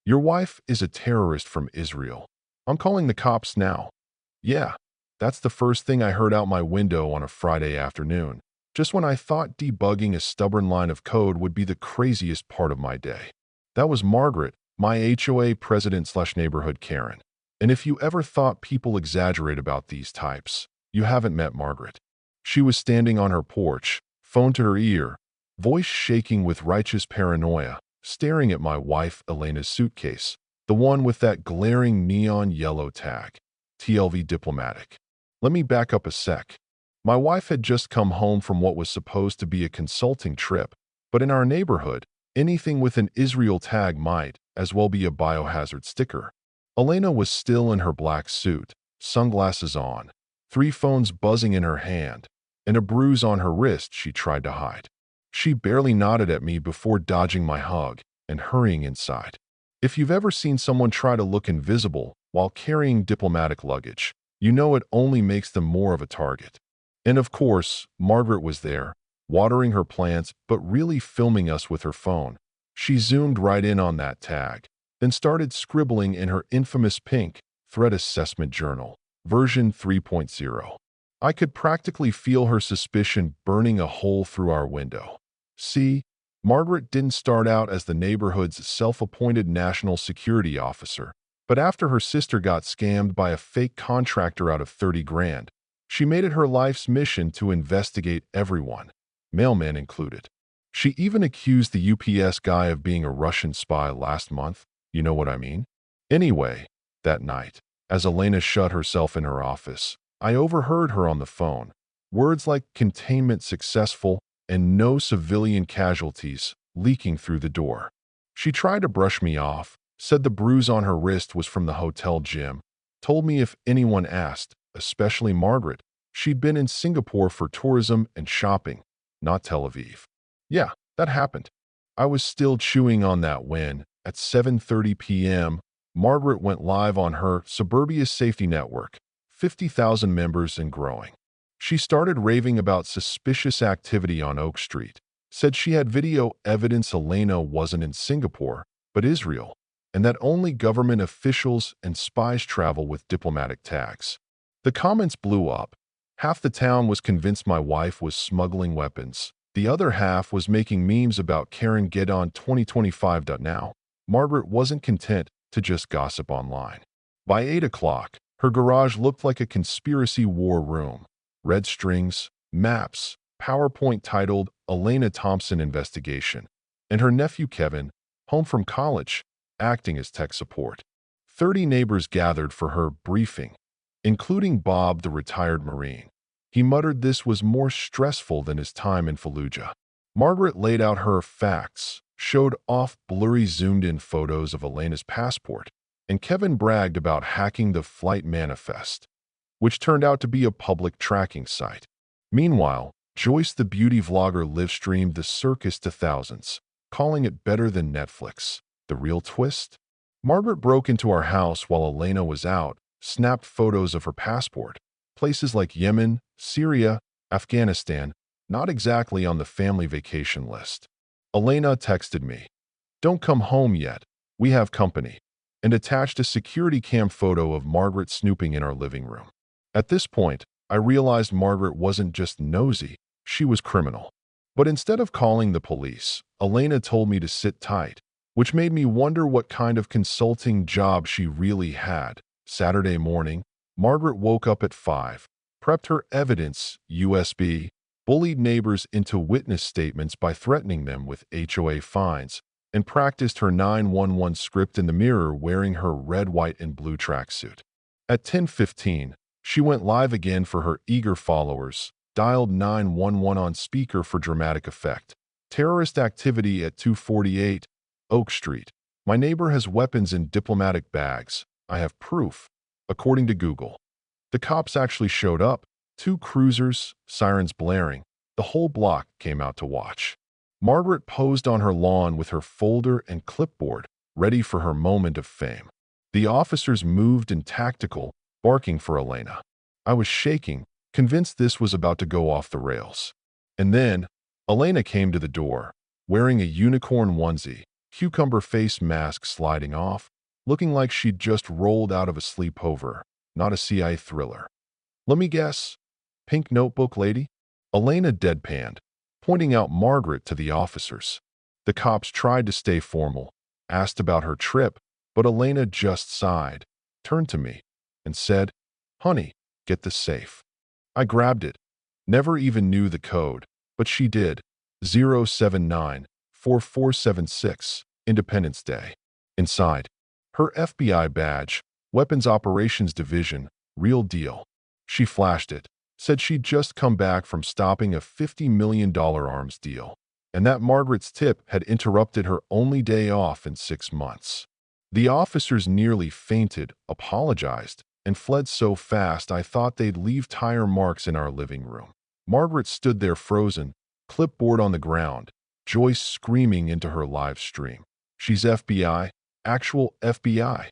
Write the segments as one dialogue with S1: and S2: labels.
S1: Your wife is a terrorist from Israel. I'm calling the cops now. Yeah, that's the first thing I heard out my window on a Friday afternoon, just when I thought debugging a stubborn line of code would be the craziest part of my day. That was Margaret, my HOA president/neighborhood Karen. And if you ever thought people exaggerate about these types, you haven't met Margaret. She was standing on her porch, phone to her ear, voice shaking with righteous paranoia, staring at my wife Elena's suitcase, the one with that glaring neon yellow tag, TLV diplomatic. Let me back up a sec. My wife had just come home from what was supposed to be a consulting trip, but in our neighborhood, anything with an Israel tag might as well be a biohazard sticker. Elena was still in her black suit, sunglasses on, 3 phones buzzing in her hand, and a bruise on her wrist she tried to hide. She barely nodded at me before dodging my hug and hurrying inside. If you've ever seen someone try to look invisible while carrying diplomatic luggage, you know it only makes them more of a target. And of course, Margaret was there, watering her plants but really filming us with her phone. She zoomed right in on that tag, then started scribbling in her infamous pink threat assessment journal, version 3.0. I could practically feel her suspicion burning a hole through our window. See, Margaret didn't start out as the neighborhood's self-appointed national security officer, but after her sister got scammed by a fake contractor out of 30 grand, she made it her life's mission to investigate everyone, mailman included. She even accused the UPS guy of being a Russian spy last month. You know what I mean? Anyway, that night, as Elena shut herself in her office, I overheard her on the phone. Words like containment successful and no civilian casualties leaking through the door. She tried to brush me off, said the bruise on her wrist was from the hotel gym, told me if anyone asked, especially Margaret, she'd been in Singapore for tourism and shopping, not Tel Aviv. Yeah, that happened. I was still chewing on that when, at 7:30 p.m., Margaret went live on her Suburbia Safety Network, 50,000 members and growing. She started raving about suspicious activity on Oak Street, said she had video evidence Elena wasn't in Singapore, but Israel, and that only government officials and spies travel with diplomatic tags. The comments blew up. Half the town was convinced my wife was smuggling weapons. The other half was making memes about Karen Get on 2025. Now, Margaret wasn't content to just gossip online. By 8 o'clock, her garage looked like a conspiracy war room. Red strings, maps, PowerPoint titled Elena Thompson Investigation, and her nephew Kevin, home from college, acting as tech support. 30 neighbors gathered for her briefing, including Bob, the retired Marine. He muttered this was more stressful than his time in Fallujah. Margaret laid out her facts, showed off blurry zoomed-in photos of Elena's passport, and Kevin bragged about hacking the flight manifest, which turned out to be a public tracking site. Meanwhile, Joyce the beauty vlogger live-streamed the circus to thousands, calling it better than Netflix. The real twist? Margaret broke into our house while Elena was out, snapped photos of her passport. Places like Yemen, Syria, Afghanistan, not exactly on the family vacation list. Elena texted me, "Don't come home yet, we have company," and attached a security cam photo of Margaret snooping in our living room. At this point, I realized Margaret wasn't just nosy, she was criminal. But instead of calling the police, Elena told me to sit tight, which made me wonder what kind of consulting job she really had. Saturday morning, Margaret woke up at 5, prepped her evidence, USB, bullied neighbors into witness statements by threatening them with HOA fines, and practiced her 911 script in the mirror wearing her red, white, and blue tracksuit. At 10:15, she went live again for her eager followers, dialed 911 on speaker for dramatic effect. Terrorist activity at 248 Oak Street. My neighbor has weapons in diplomatic bags. I have proof, according to Google. The cops actually showed up. 2 cruisers, sirens blaring. The whole block came out to watch. Margaret posed on her lawn with her folder and clipboard, ready for her moment of fame. The officers moved in tactical, barking for Elena. I was shaking, convinced this was about to go off the rails. And then, Elena came to the door, wearing a unicorn onesie, cucumber face mask sliding off, looking like she'd just rolled out of a sleepover, not a CIA thriller. Let me guess. Pink notebook lady? Elena deadpanned, pointing out Margaret to the officers. The cops tried to stay formal, asked about her trip, but Elena just sighed, turned to me, and said, "Honey, get the safe." I grabbed it. Never even knew the code, but she did. 079-4476, Independence Day. Inside, her FBI badge, Weapons Operations Division, real deal. She flashed it, said she'd just come back from stopping a $50 million arms deal, and that Margaret's tip had interrupted her only day off in 6 months. The officers nearly fainted, apologized, and fled so fast I thought they'd leave tire marks in our living room. Margaret stood there frozen, clipboard on the ground, Joyce screaming into her live stream. She's FBI, actual FBI.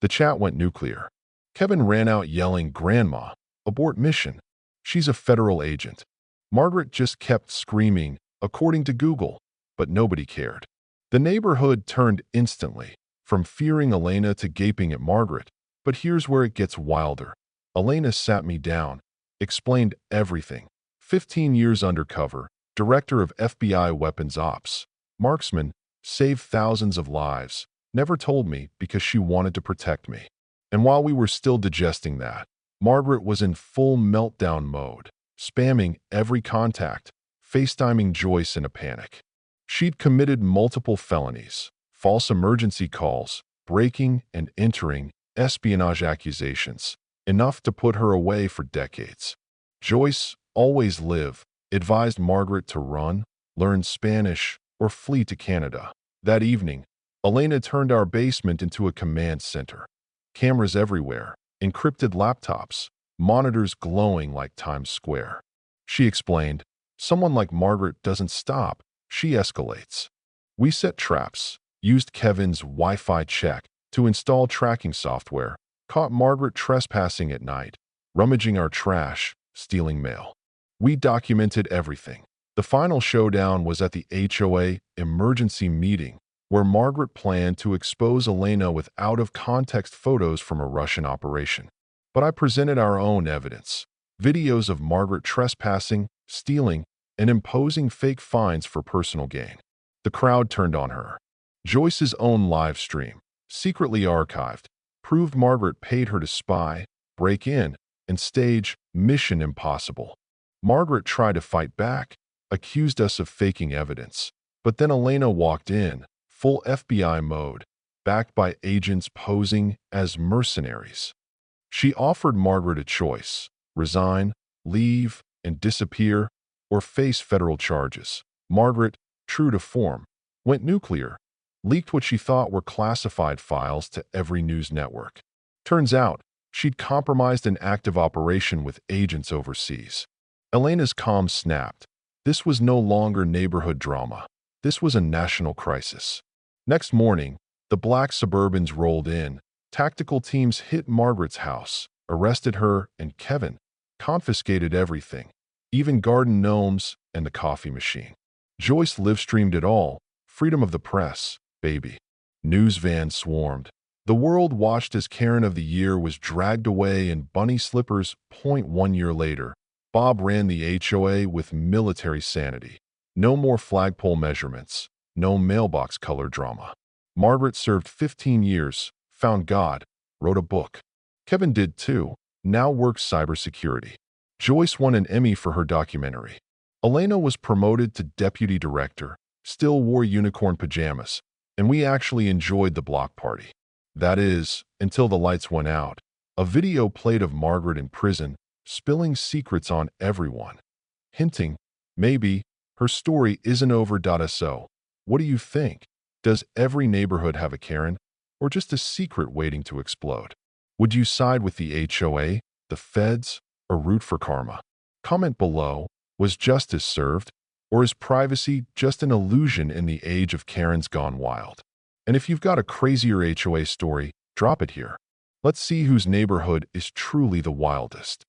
S1: The chat went nuclear. Kevin ran out yelling, "Grandma, abort mission. She's a federal agent." Margaret just kept screaming, according to Google, but nobody cared. The neighborhood turned instantly, from fearing Elena to gaping at Margaret. But here's where it gets wilder. Elena sat me down, explained everything. 15 years undercover, director of FBI weapons ops, marksman, saved thousands of lives, never told me because she wanted to protect me. And while we were still digesting that, Margaret was in full meltdown mode, spamming every contact, FaceTiming Joyce in a panic. She'd committed multiple felonies, false emergency calls, breaking and entering, espionage accusations, enough to put her away for decades. Joyce, always live, advised Margaret to run, learn Spanish, or flee to Canada. That evening, Elena turned our basement into a command center. Cameras everywhere, encrypted laptops, monitors glowing like Times Square. She explained, "Someone like Margaret doesn't stop, she escalates." We set traps, used Kevin's Wi-Fi check to install tracking software, caught Margaret trespassing at night, rummaging our trash, stealing mail. We documented everything. The final showdown was at the HOA emergency meeting, where Margaret planned to expose Elena with out-of-context photos from a Russian operation. But I presented our own evidence. Videos of Margaret trespassing, stealing, and imposing fake fines for personal gain. The crowd turned on her. Joyce's own live stream, secretly archived, proved Margaret paid her to spy, break in, and stage Mission Impossible. Margaret tried to fight back, accused us of faking evidence. But then Elena walked in, full FBI mode, backed by agents posing as mercenaries. She offered Margaret a choice: resign, leave, and disappear, or face federal charges. Margaret, true to form, went nuclear, leaked what she thought were classified files to every news network. Turns out, she'd compromised an active operation with agents overseas. Elena's calm snapped. This was no longer neighborhood drama. This was a national crisis. Next morning, the black Suburbans rolled in. Tactical teams hit Margaret's house, arrested her and Kevin, confiscated everything, even garden gnomes and the coffee machine. Joyce live-streamed it all. Freedom of the press, baby. News vans swarmed. The world watched as Karen of the Year was dragged away in bunny slippers. 1 year later, Bob ran the HOA with military sanity. No more flagpole measurements, no mailbox color drama. Margaret served 15 years, found God, wrote a book. Kevin did too, now works cybersecurity. Joyce won an Emmy for her documentary. Elena was promoted to deputy director, still wore unicorn pajamas, and we actually enjoyed the block party. That is, until the lights went out. A video played of Margaret in prison, spilling secrets on everyone, hinting, maybe, her story isn't over. So, what do you think? Does every neighborhood have a Karen, or just a secret waiting to explode? Would you side with the HOA, the feds, or root for karma? Comment below. Was justice served, or is privacy just an illusion in the age of Karens gone wild? And if you've got a crazier HOA story, drop it here. Let's see whose neighborhood is truly the wildest.